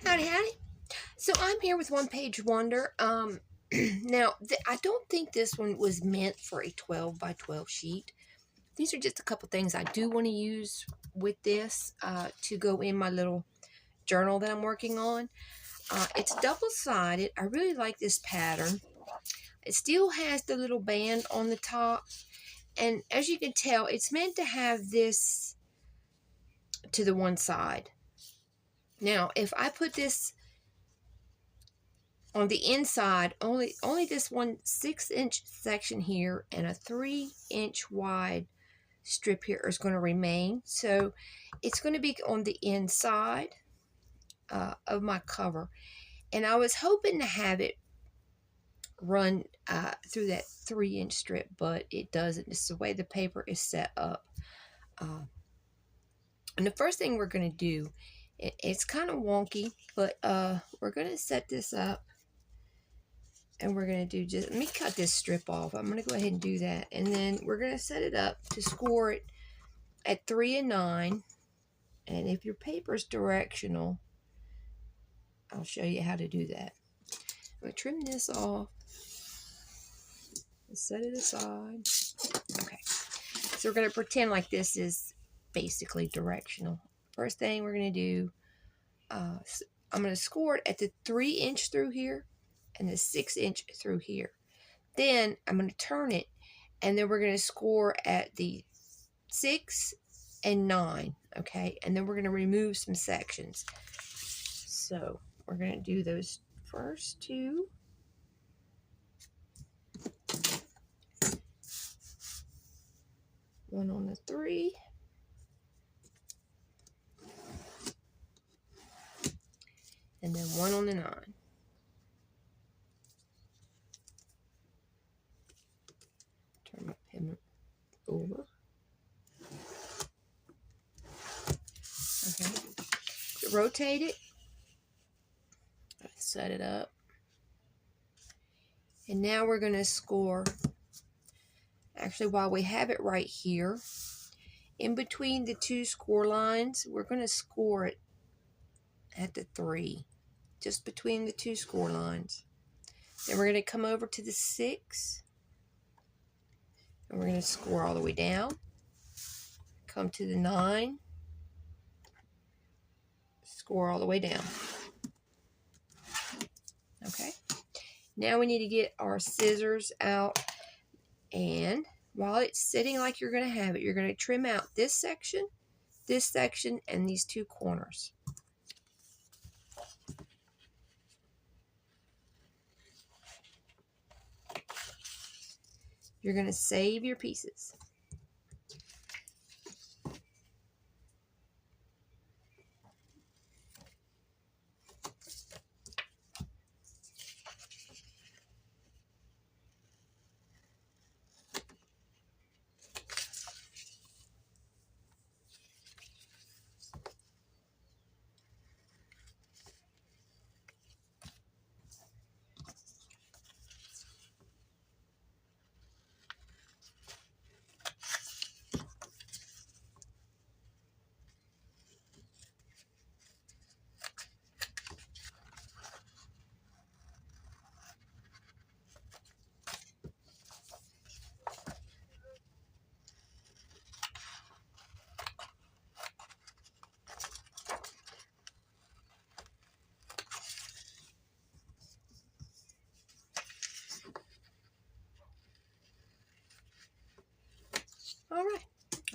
Howdy, howdy. So I'm here with One Page Wonder. Now, I don't think this one was meant for a 12 by 12 sheet. These are just a couple things I do want to use with this to go in my little journal that I'm working on. It's double-sided. I really like this pattern. It still has the little band on the top. And as you can tell, it's meant to have this to the one side. Now, if I put this on the inside, only this 1/6-inch section here and a 3-inch wide strip here is going to remain. So it's going to be on the inside of my cover. And I was hoping to have it run through that 3-inch strip, but it doesn't. It's the way the paper is set up. And the first thing we're going to do, it's kind of wonky, but we're going to set this up. And we're going to do let me cut this strip off. I'm going to go ahead and do that. And then we're going to set it up to score it at 3 and 9. And if your paper is directional, I'll show you how to do that. I'm going to trim this off. And set it aside. Okay. So we're going to pretend like this is basically directional. First thing we're going to do, I'm going to score it at the 3-inch through here and the 6-inch through here. Then I'm going to turn it, and then we're going to score at the 6 and 9, okay? And then we're going to remove some sections. So we're going to do those first two. One on the 3. And then one on the 9. Turn my pen over. Okay. So rotate it. Set it up. And now we're going to score. Actually, while we have it right here, in between the two score lines, we're going to score it at the 3. Just between the two score lines. Then we're going to come over to the 6. And we're going to score all the way down. Come to the 9. Score all the way down. Okay. Now we need to get our scissors out. And while it's sitting like you're going to have it, you're going to trim out this section, and these two corners. You're going to save your pieces. All right,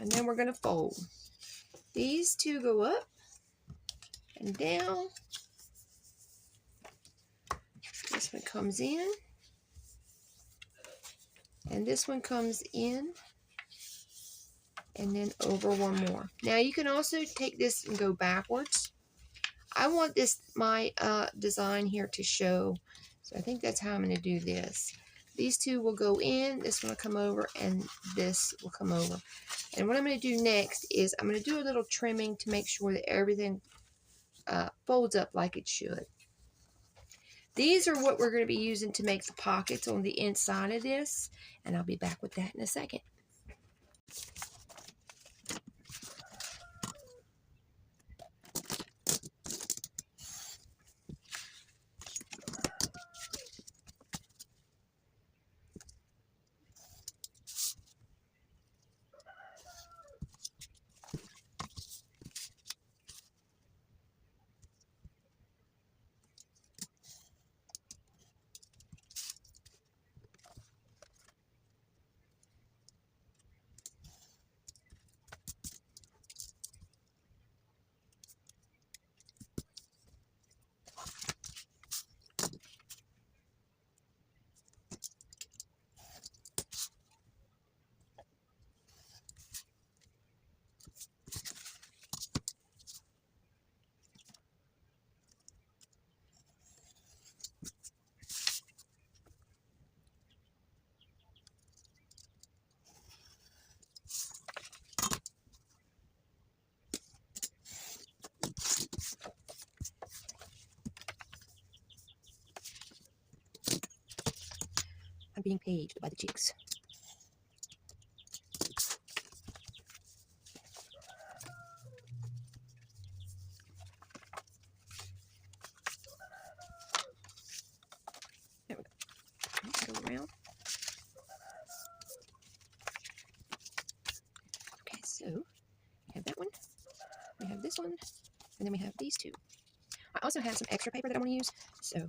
and then we're going to fold. These two go up and down. This one comes in, and this one comes in, and then over one more. Now you can also take this and go backwards. I want my design here to show, so I think that's how I'm going to do this. These two will go in, this one will come over, and this will come over. And what I'm going to do next is I'm going to do a little trimming to make sure that everything folds up like it should. These are what we're going to be using to make the pockets on the inside of this, and I'll be back with that in a second. I'm being paid by the chicks. There we go. Go around. Okay, so we have that one. We have this one, and then we have these two. I also have some extra paper that I want to use. So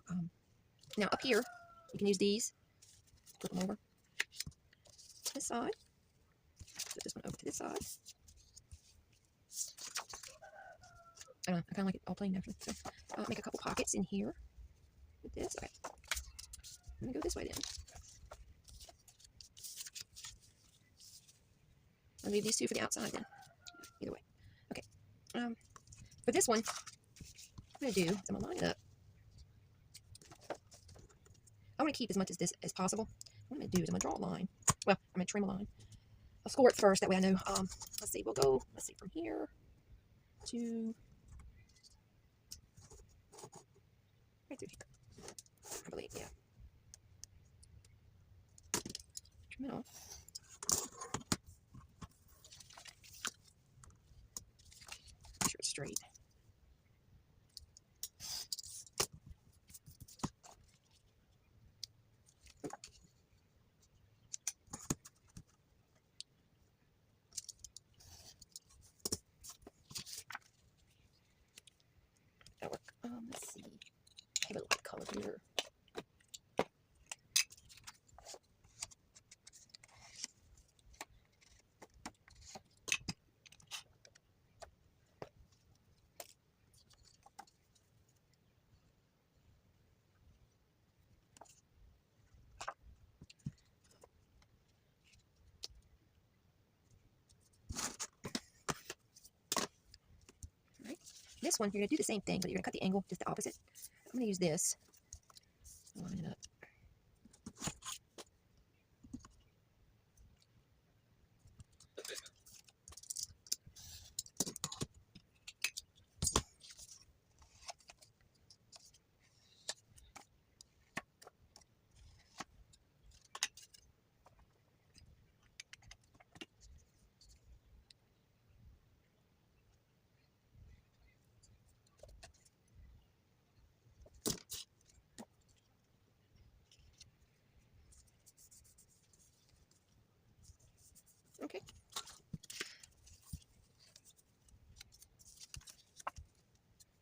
now up here, you can use these. Flip them over to this side. Put this one over to this side. I don't know, I kind of like it all plain actually. So I'll make a couple pockets in here with this. Okay. I'm going to go this way then. I'll leave these two for the outside then. Either way. Okay. For this one, what I'm going to do is I'm going to line it up. I want to keep as much of this as possible. What I'm going to do is I'm going to draw a line. Well, I'm going to trim a line. I'll score it first, that way I know. Let's see, we'll go, let's see, from here to right through here. I believe, yeah. Trim it off. Make sure it's straight. That'll work. Let's see. I have a light color here. This one, you're going to do the same thing, but you're going to cut the angle just the opposite. I'm going to use this. Line it up. Okay.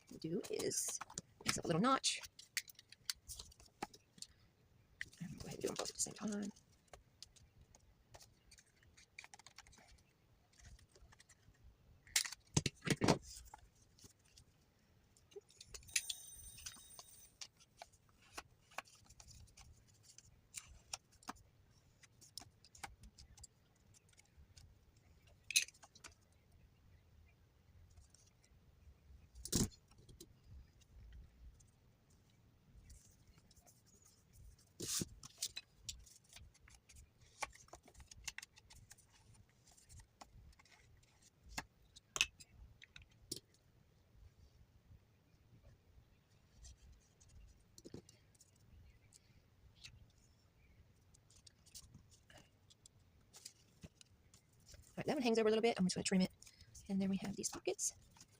What we'll do is mix up a little notch. And go ahead and do them both at the same time. Alright, that one hangs over a little bit. I'm just going to trim it. And then we have these pockets.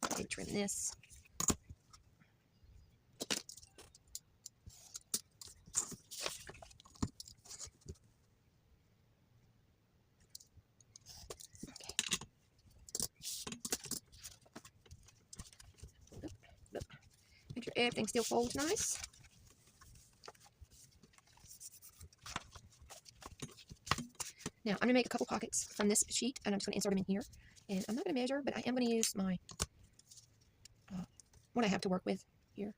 Okay, trim this. Make sure everything still folds nice. Now, I'm going to make a couple pockets from this sheet, and I'm just going to insert them in here. And I'm not going to measure, but I am going to use my, what I have to work with here.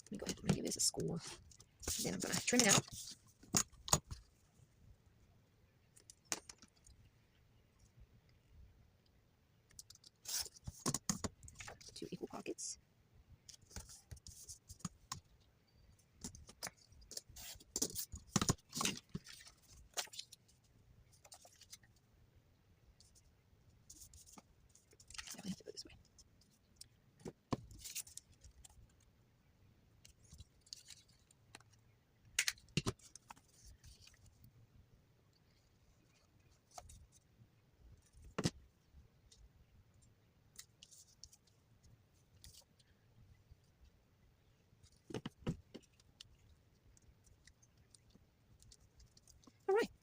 Let me go ahead and give this a score. Then I'm going to trim it out. Two equal pockets.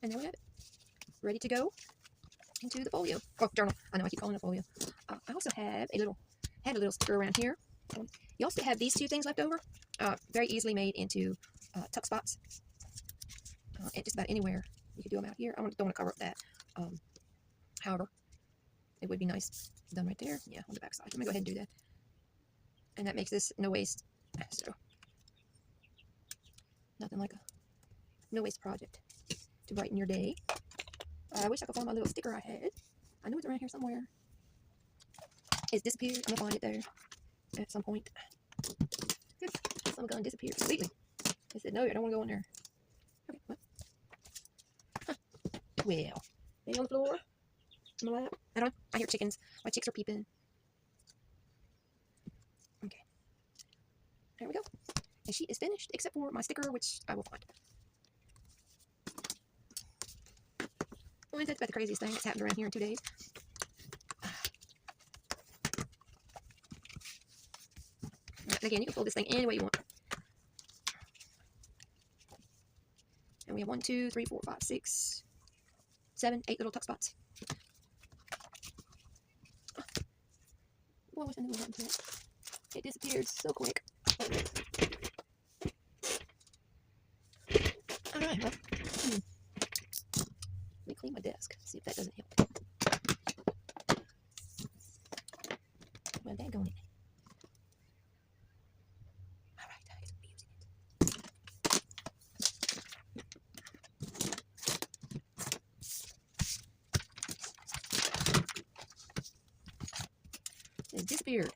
And there we have it. Ready to go into the folio. Oh, journal. I know I keep calling it a folio. I also have a little sticker around here. You also have these two things left over. Very easily made into tuck spots. And just about anywhere. You could do them out here. I don't want to cover up that. However, it would be nice done right there. Yeah, on the back side. I'm going to go ahead and do that. And that makes this no waste. So, nothing like a no waste project to brighten your day. I wish I could find my little sticker I had. I knew it's around here somewhere. It's disappeared. I'm going to find it there at some point. Some gun disappeared completely. I said, no, I don't want to go in there. Okay, well. Huh. Well, lay on the floor. On my lap. I hear chickens. My chicks are peeping. Okay. There we go. And she is finished, except for my sticker, which I will find. Well, that's about the craziest thing that's happened around here in 2 days. And again, you can fold this thing any way you want. And we have 1, 2, 3, 4, 5, 6, 7, 8 little tuck spots. Boy, I wish I knew what happened to it. It disappeared so quick. Alright, well. Let me clean my desk. See if that doesn't help. Well, daggone it. Alright, I guess we'll be using it. It disappeared.